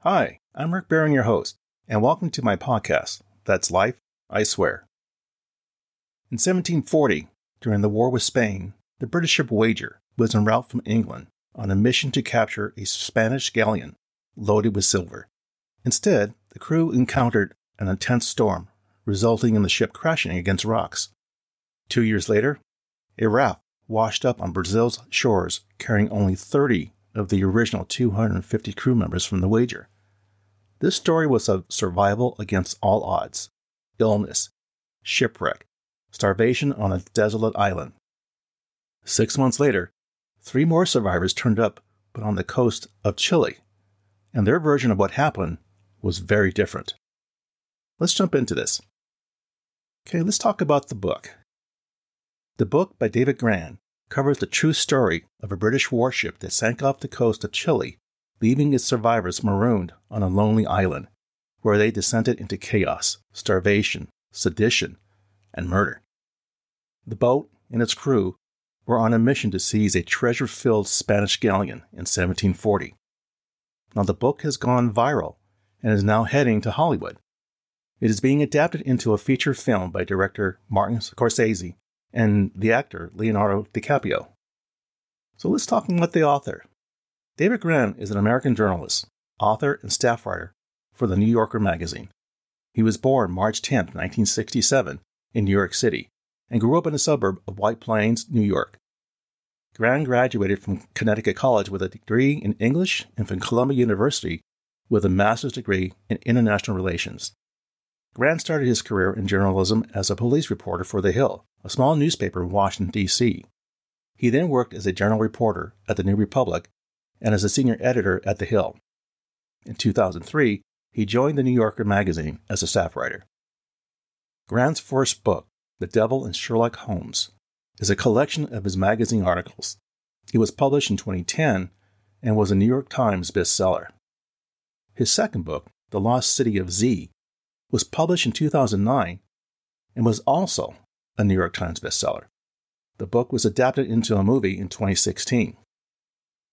Hi, I'm Rick Barron, your host, and welcome to my podcast, That's Life, I Swear. In 1740, during the war with Spain, the British ship Wager was en route from England on a mission to capture a Spanish galleon loaded with silver. Instead, the crew encountered an intense storm, resulting in the ship crashing against rocks. 2 years later, a raft washed up on Brazil's shores carrying only 30 of the original 250 crew members from the Wager. This story was of survival against all odds, illness, shipwreck, starvation on a desolate island. 6 months later, 3 more survivors turned up, but on the coast of Chile, and their version of what happened was very different. Let's jump into this. Okay, let's talk about the book. The book by David Grann covers the true story of a British warship that sank off the coast of Chile, leaving its survivors marooned on a lonely island, where they descended into chaos, starvation, sedition, and murder. The boat and its crew were on a mission to seize a treasure-filled Spanish galleon in 1740. Now, the book has gone viral and is now heading to Hollywood. It is being adapted into a feature film by director Martin Scorsese and the actor Leonardo DiCaprio. So let's talk about the author. David Grann is an American journalist, author, and staff writer for the New Yorker magazine. He was born March 10, 1967, in New York City, and grew up in a suburb of White Plains, New York. Grann graduated from Connecticut College with a degree in English and from Columbia University with a master's degree in international relations. Grann started his career in journalism as a police reporter for The Hill, a small newspaper in Washington, D.C. He then worked as a general reporter at the New Republic and as a senior editor at The Hill. In 2003, he joined the New Yorker magazine as a staff writer. Grann's first book, The Devil and Sherlock Holmes, is a collection of his magazine articles. It was published in 2010 and was a New York Times bestseller. His second book, The Lost City of Z, was published in 2009 and was also a New York Times bestseller. The book was adapted into a movie in 2016.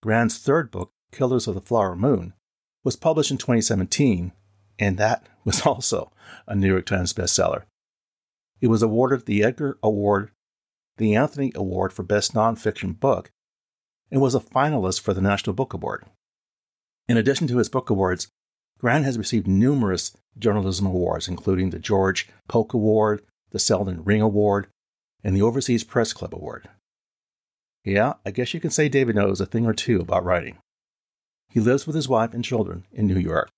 Grann's third book, Killers of the Flower Moon, was published in 2017, and that was also a New York Times bestseller. It was awarded the Edgar Award, the Anthony Award for Best Nonfiction Book, and was a finalist for the National Book Award. In addition to his book awards, Grann has received numerous journalism awards, including the George Polk Award, the Selden Ring Award, and the Overseas Press Club Award. Yeah, I guess you can say David knows a thing or two about writing. He lives with his wife and children in New York.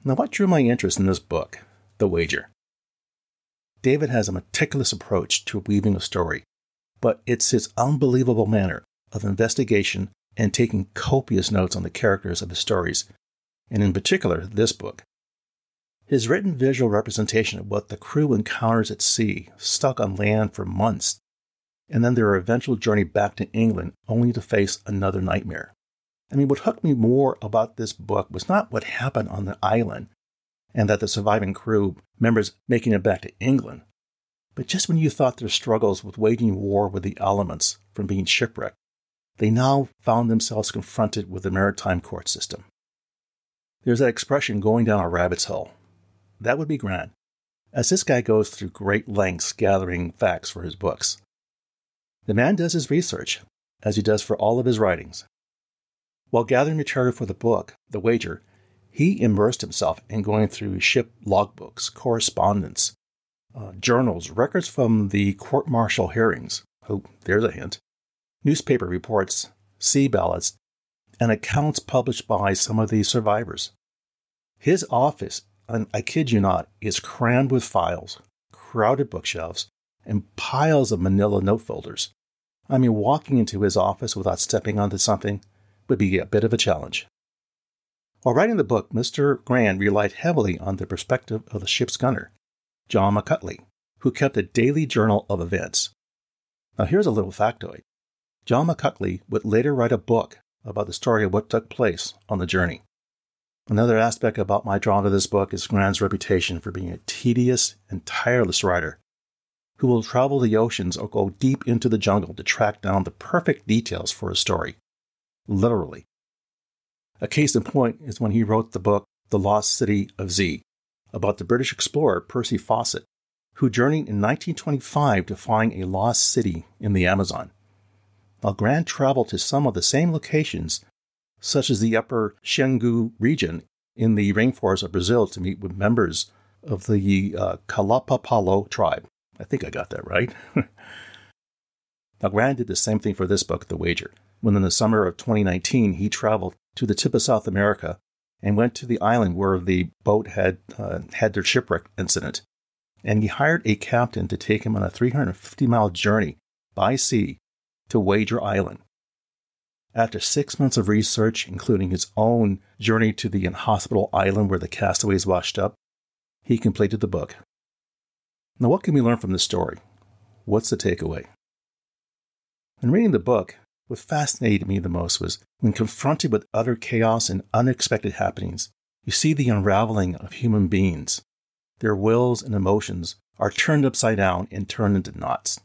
Now, what drew my interest in this book, The Wager? David has a meticulous approach to weaving a story, but it's his unbelievable manner of investigation and taking copious notes on the characters of his stories, and in particular, this book. His written visual representation of what the crew encounters at sea, stuck on land for months, and then their eventual journey back to England only to face another nightmare. I mean, what hooked me more about this book was not what happened on the island and that the surviving crew members making it back to England, but just when you thought their struggles with waging war with the elements from being shipwrecked, they now found themselves confronted with the maritime court system. There's that expression, going down a rabbit's hole. That would be Grann, as this guy goes through great lengths gathering facts for his books. The man does his research, as he does for all of his writings. While gathering material for the book, The Wager, he immersed himself in going through ship logbooks, correspondence, journals, records from the court-martial hearings, oh, there's a hint, newspaper reports, sea ballads, and accounts published by some of the survivors. His office, and I kid you not, is crammed with files, crowded bookshelves, and piles of manila note folders. I mean, walking into his office without stepping onto something would be a bit of a challenge. While writing the book, Mr. Grann relied heavily on the perspective of the ship's gunner, John McCutley, who kept a daily journal of events. Now here's a little factoid. John McCutley would later write a book about the story of what took place on the journey. Another aspect about my draw to this book is Grann's reputation for being a tedious and tireless writer who will travel the oceans or go deep into the jungle to track down the perfect details for a story. Literally. A case in point is when he wrote the book The Lost City of Z, about the British explorer Percy Fawcett, who journeyed in 1925 to find a lost city in the Amazon. Now, Grann traveled to some of the same locations, such as the upper Xingu region in the rainforest of Brazil, to meet with members of the Kalapapalo tribe. I think I got that right. Now, Grann did the same thing for this book, The Wager, when in the summer of 2019 he traveled to the tip of South America and went to the island where the boat had their shipwreck incident. And he hired a captain to take him on a 350-mile journey by sea to Wager Island. After 6 months of research, including his own journey to the inhospitable island where the castaways washed up, he completed the book. Now, what can we learn from this story? What's the takeaway? In reading the book, what fascinated me the most was when confronted with utter chaos and unexpected happenings, you see the unraveling of human beings. Their wills and emotions are turned upside down and turned into knots.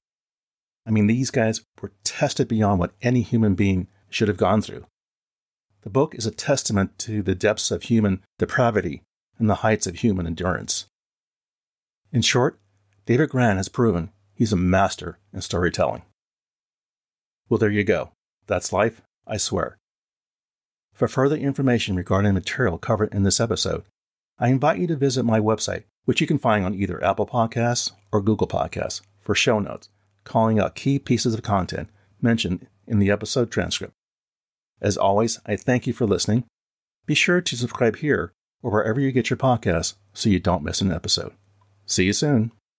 I mean, these guys were tested beyond what any human being should have gone through. The book is a testament to the depths of human depravity and the heights of human endurance. In short, David Grann has proven he's a master in storytelling. Well, there you go. That's life, I swear. For further information regarding the material covered in this episode, I invite you to visit my website, which you can find on either Apple Podcasts or Google Podcasts, for show notes, calling out key pieces of content mentioned in the episode transcript. As always, I thank you for listening. Be sure to subscribe here or wherever you get your podcasts so you don't miss an episode. See you soon.